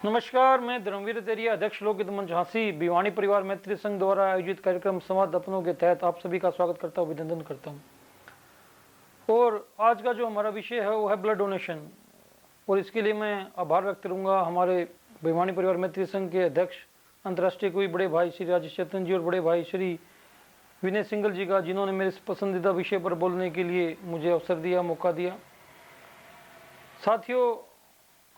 नमस्कार, मैं धर्मवीर तेरिया, अध्यक्ष लोकहित मंच झांसी भिवानी परिवार मैत्री संघ द्वारा आयोजित कार्यक्रम संवाद अपनों के तहत आप सभी का स्वागत करता हूँ, अभिनंदन करता हूँ। और आज का जो हमारा विषय है वो है ब्लड डोनेशन। और इसके लिए मैं आभार व्यक्त करूँगा हमारे भिवानी परिवार मैत्री संघ के अध्यक्ष अंतर्राष्ट्रीय कोई बड़े भाई श्री राजेश चेतन जी और बड़े भाई श्री विनय सिंगल जी का, जिन्होंने मेरे इस पसंदीदा विषय पर बोलने के लिए मुझे अवसर दिया, मौका दिया। साथियों,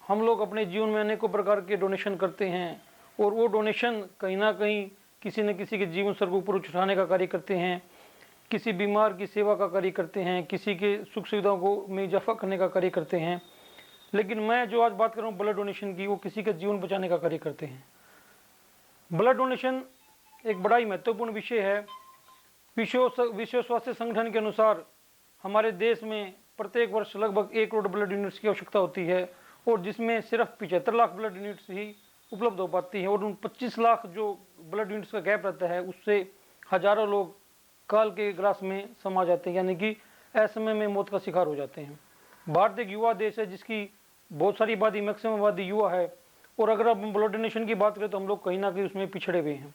हम लोग अपने जीवन में अनेकों प्रकार के डोनेशन करते हैं और वो डोनेशन कहीं ना कहीं किसी न किसी के जीवन स्तर को ऊपर उठाने का कार्य करते हैं, किसी बीमार की सेवा का कार्य करते हैं, किसी के सुख सुविधाओं को में इजाफा करने का कार्य करते हैं। लेकिन मैं जो आज बात कर रहा हूँ ब्लड डोनेशन की, वो किसी का जीवन बचाने का कार्य करते हैं। ब्लड डोनेशन एक बड़ा ही महत्वपूर्ण विषय है। विश्व स्वास्थ्य संगठन के अनुसार हमारे देश में प्रत्येक वर्ष लगभग 1 करोड़ ब्लड यूनिट्स की आवश्यकता होती है और जिसमें सिर्फ 75 लाख ब्लड यूनिट्स ही उपलब्ध हो पाती हैं। और उन 25 लाख जो ब्लड यूनिट्स का गैप रहता है, उससे हजारों लोग काल के ग्रास में समा जाते हैं, यानी कि असमय में मौत का शिकार हो जाते हैं। भारत एक युवा देश है जिसकी बहुत सारी आबादी, मैक्सिमम आबादी युवा है। और अगर अब ब्लड डोनेशन की बात करें तो हम लोग कहीं ना कहीं उसमें पिछड़े हुए हैं।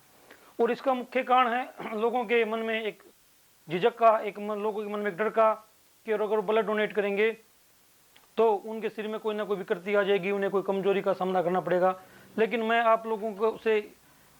और इसका मुख्य कारण है लोगों के मन में एक झिझक का, लोगों के मन में एक डर का कि अगर ब्लड डोनेट करेंगे तो उनके शरीर में कोई ना कोई विकृति आ जाएगी, उन्हें कोई कमजोरी का सामना करना पड़ेगा। लेकिन मैं आप लोगों को से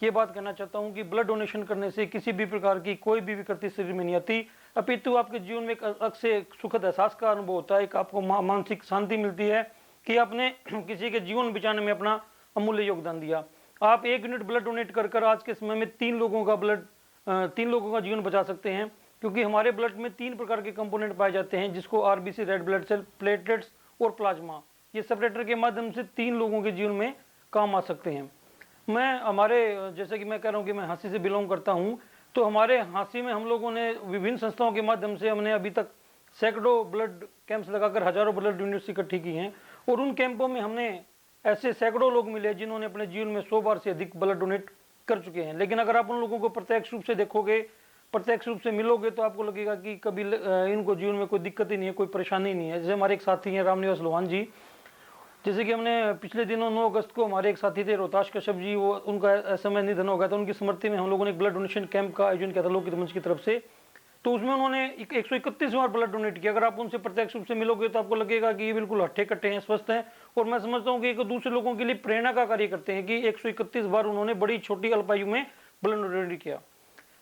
ये बात कहना चाहता हूं कि ब्लड डोनेशन करने से किसी भी प्रकार की कोई भी विकृति शरीर में नहीं आती, अपितु आपके जीवन में एक अलग से सुखद एहसास का अनुभव होता है। एक आपको मानसिक शांति मिलती है कि आपने किसी के जीवन बचाने में अपना अमूल्य योगदान दिया। आप 1 यूनिट ब्लड डोनेट कर आज के समय में 3 लोगों का जीवन बचा सकते हैं, क्योंकि हमारे ब्लड में 3 प्रकार के कंपोनेंट पाए जाते हैं, जिसको RBC, red blood cell, platelets और प्लाज्मा। ये सेपरेटर के माध्यम से 3 लोगों के जीवन में काम आ सकते हैं। जैसे कि मैं कह रहा हूँ कि मैं झांसी से बिलोंग करता हूँ, तो हमारे झांसी में हम लोगों ने विभिन्न संस्थाओं के माध्यम से हमने अभी तक सैकड़ों ब्लड कैंप्स लगाकर हजारों ब्लड यूनिट्स इकट्ठी की हैं। और उन कैंपों में हमने ऐसे सैकड़ों लोग मिले जिन्होंने अपने जीवन में 100 बार से अधिक ब्लड डोनेट कर चुके हैं। लेकिन अगर आप उन लोगों को प्रत्यक्ष रूप से देखोगे, प्रत्यक्ष रूप से मिलोगे, तो आपको लगेगा कि कभी इनको जीवन में कोई दिक्कत ही नहीं है, कोई परेशानी नहीं है। जैसे हमारे एक साथी हैं रामनिवास लोहान जी, जैसे कि हमने पिछले दिनों 9 अगस्त को हमारे एक साथी थे रोहताश कश्यप जी, वो उनका समय निधन हो गया था। उनकी स्मृति में हम लोगों ने एक ब्लड डोनेशन कैंप का आयोजन किया था लोकहित मंच की तरफ से। तो उसमें उन्होंने 131 बार ब्लड डोनेट किया। अगर आप उनसे प्रत्यक्ष रूप से मिलोगे तो आपको लगेगा कि ये बिल्कुल हट्टे कट्टे हैं, स्वस्थ हैं। और मैं समझता हूँ कि एक दूसरे लोगों के लिए प्रेरणा का कार्य करते हैं कि 131 बार उन्होंने बड़ी छोटी अल्पायु में ब्लड डोनेट किया।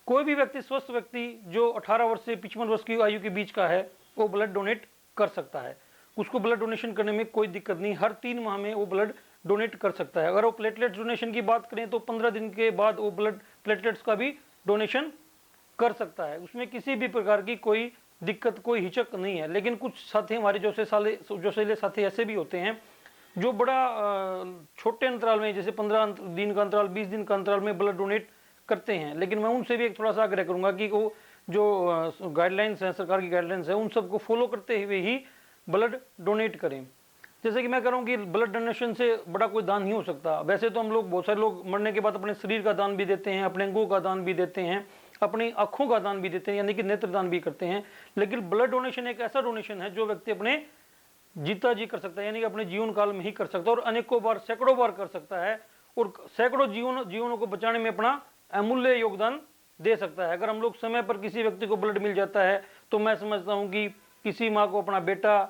कोई भी व्यक्ति, स्वस्थ व्यक्ति जो 18 वर्ष से 55 वर्ष की आयु के बीच का है, वो ब्लड डोनेट कर सकता है। उसको ब्लड डोनेशन करने में कोई दिक्कत नहीं, हर 3 माह में वो ब्लड डोनेट कर सकता है। अगर वो प्लेटलेट्स डोनेशन की बात करें तो 15 दिन के बाद वो ब्लड प्लेटलेट्स का भी डोनेशन कर सकता है। उसमें किसी भी प्रकार की कोई दिक्कत, कोई हिचक नहीं है। लेकिन कुछ साथी हमारे जोशीले साथी ऐसे भी होते हैं जो बड़ा छोटे अंतराल में, जैसे 15 दिन का अंतराल, 20 दिन का अंतराल में ब्लड डोनेट करते हैं। लेकिन मैं उनसे भी एक थोड़ा सा आग्रह करूंगा कि वो जो गाइडलाइंस हैं, सरकार की गाइडलाइंस है, उन सबको फॉलो करते हुए ही ब्लड डोनेट करें। जैसे कि मैं कह रहा हूँ कि ब्लड डोनेशन से बड़ा कोई दान नहीं हो सकता। वैसे तो हम लोग, बहुत सारे लोग मरने के बाद अपने शरीर का दान भी देते हैं, अपने अंगों का दान भी देते हैं, अपनी आंखों का दान भी देते हैं, यानी कि नेत्र दान भी करते हैं। लेकिन ब्लड डोनेशन एक ऐसा डोनेशन है जो व्यक्ति अपने जीता जी कर सकता है, यानी कि अपने जीवन काल में ही कर सकता है और अनेकों बार, सैकड़ों बार कर सकता है और सैकड़ों जीवनों को बचाने में अपना अमूल्य योगदान दे सकता है। अगर हम लोग समय पर किसी व्यक्ति को ब्लड मिल जाता है तो मैं समझता हूं कि किसी माँ को अपना बेटा,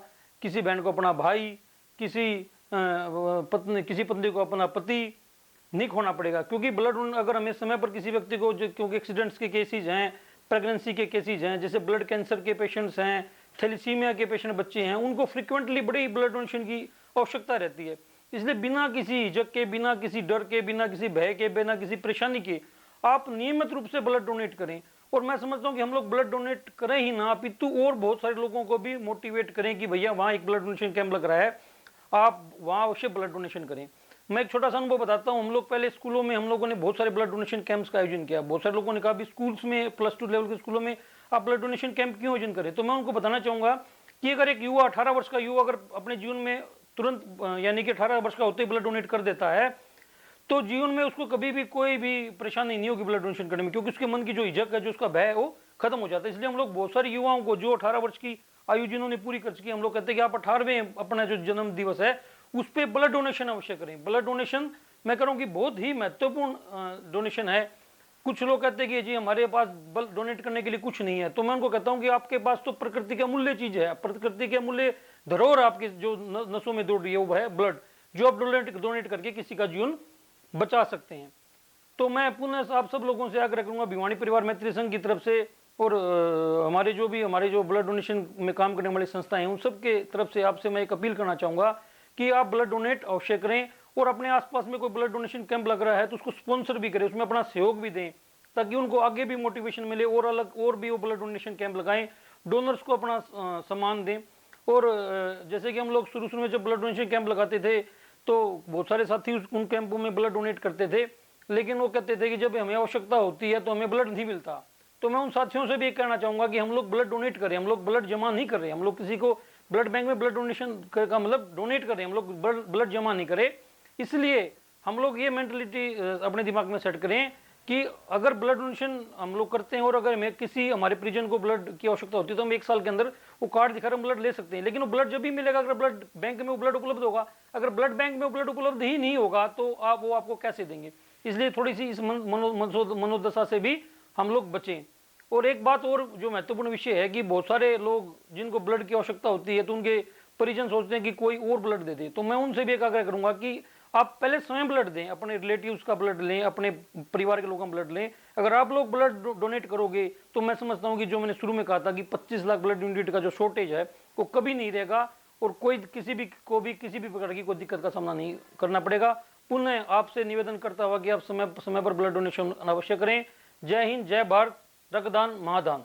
किसी बहन को अपना भाई, किसी पत्नी को अपना पति नहीं खोना पड़ेगा। क्योंकि ब्लड अगर हमें समय पर किसी व्यक्ति को, क्योंकि एक्सीडेंट्स के केसेज हैं, प्रेगनेंसी के केसेज हैं, जैसे ब्लड कैंसर के पेशेंट्स हैं, थैलीसीमिया के पेशेंट बच्चे हैं, उनको फ्रिक्वेंटली बड़ी ब्लड डोनेशन की आवश्यकता रहती है। इसलिए बिना किसी हिचक के, बिना किसी डर के, बिना किसी भय के, बिना किसी परेशानी के आप नियमित रूप से ब्लड डोनेट करें। और मैं समझता हूं कि हम लोग ब्लड डोनेट करें ही ना, अपितु और बहुत सारे लोगों को भी मोटिवेट करें कि भैया वहां एक ब्लड डोनेशन कैंप लग रहा है, आप वहां अवश्य ब्लड डोनेशन करें। मैं एक छोटा सा अनुभव बताता हूं। हम लोग पहले स्कूलों में हम लोगों ने बहुत सारे ब्लड डोनेशन कैंप्स का आयोजन किया। बहुत सारे लोगों ने कहा भी स्कूल्स में, +2 लेवल के स्कूलों में आप ब्लड डोनेशन कैंप क्यों आयोजन करें। तो मैं उनको बताना चाहूंगा कि अगर एक युवा, 18 वर्ष का युवा अगर अपने जीवन में तुरंत, यानी कि 18 वर्ष का होते ही ब्लड डोनेट कर देता है, तो जीवन में उसको कभी भी कोई भी परेशानी नहीं होगी ब्लड डोनेशन करने में, क्योंकि उसके मन की जो हिचक है, जो उसका भय है, वो खत्म हो जाता है। इसलिए हम लोग बहुत सारे युवाओं को जो 18 वर्ष की आयु जिन्होंने पूरी कर चुकी है, हम लोग कहते हैं कि आप 18वें अपना जो जन्म दिवस है उस पर ब्लड डोनेशन अवश्य करें। ब्लड डोनेशन मैं कह रहा हूँ कि बहुत ही महत्वपूर्ण डोनेशन है। कुछ लोग कहते हैं कि जी हमारे पास ब्लड डोनेट करने के लिए कुछ नहीं है, तो मैं उनको कहता हूँ कि आपके पास तो प्रकृति के अमूल्य चीज है, प्रकृति के अमूल्य धरोहर आपके जो नसों में दौड़ रही है वो है ब्लड, जो आप डोनेट करके किसी का जीवन बचा सकते हैं। तो मैं पुनः आप सब लोगों से आग्रह करूंगा, भिवानी परिवार मैत्री संघ की तरफ से और हमारे जो ब्लड डोनेशन में काम करने वाली संस्थाएं हैं उन सब के तरफ से आपसे मैं एक अपील करना चाहूंगा कि आप ब्लड डोनेट अवश्य करें, और अपने आसपास में कोई ब्लड डोनेशन कैंप लग रहा है तो उसको स्पॉन्सर भी करें, उसमें अपना सहयोग भी दें, ताकि उनको आगे भी मोटिवेशन मिले और भी वो ब्लड डोनेशन कैंप लगाएं, डोनर्स को अपना सम्मान दें। और जैसे कि हम लोग शुरू में जब ब्लड डोनेशन कैंप लगाते थे तो बहुत सारे साथी उन कैंपों में ब्लड डोनेट करते थे, लेकिन वो कहते थे कि जब हमें आवश्यकता होती है तो हमें ब्लड नहीं मिलता। तो मैं उन साथियों से भी कहना चाहूंगा कि हम लोग ब्लड डोनेट करें, हम लोग ब्लड जमा नहीं कर रहे, हम लोग किसी को ब्लड बैंक में ब्लड डोनेशन का मतलब डोनेट करें, हम लोग ब्लड जमा नहीं करें। इसलिए हम लोग ये मेंटलिटी अपने दिमाग में सेट करें कि अगर ब्लड डोनेशन हम लोग करते हैं और अगर हमें किसी हमारे परिजन को ब्लड की आवश्यकता होती है तो हम 1 साल के अंदर वो कार्ड दिखाकर हम ब्लड ले सकते हैं। लेकिन वो ब्लड जब भी मिलेगा अगर ब्लड बैंक में वो ब्लड उपलब्ध होगा, अगर ब्लड बैंक में वो ब्लड उपलब्ध ही नहीं होगा तो वो आपको कैसे देंगे। इसलिए थोड़ी सी इस मनोदशा से भी हम लोग बचें। और एक बात और जो महत्वपूर्ण विषय है कि बहुत सारे लोग जिनको ब्लड की आवश्यकता होती है तो उनके परिजन सोचते हैं कि कोई और ब्लड दे दे, तो मैं उनसे भी एक आग्रह करूंगा कि आप पहले स्वयं ब्लड दें, अपने रिलेटिव्स का ब्लड लें, अपने परिवार के लोगों का ब्लड लें। अगर आप लोग ब्लड डोनेट करोगे तो मैं समझता हूं कि जो मैंने शुरू में कहा था कि 25 लाख ब्लड यूनिट का जो शॉर्टेज है वो कभी नहीं रहेगा और कोई किसी भी प्रकार की कोई दिक्कत का सामना नहीं करना पड़ेगा। पुनः आपसे निवेदन करता हुआ कि आप समय पर ब्लड डोनेशन अवश्य करें। जय हिंद, जय भारत, रक्तदान महादान।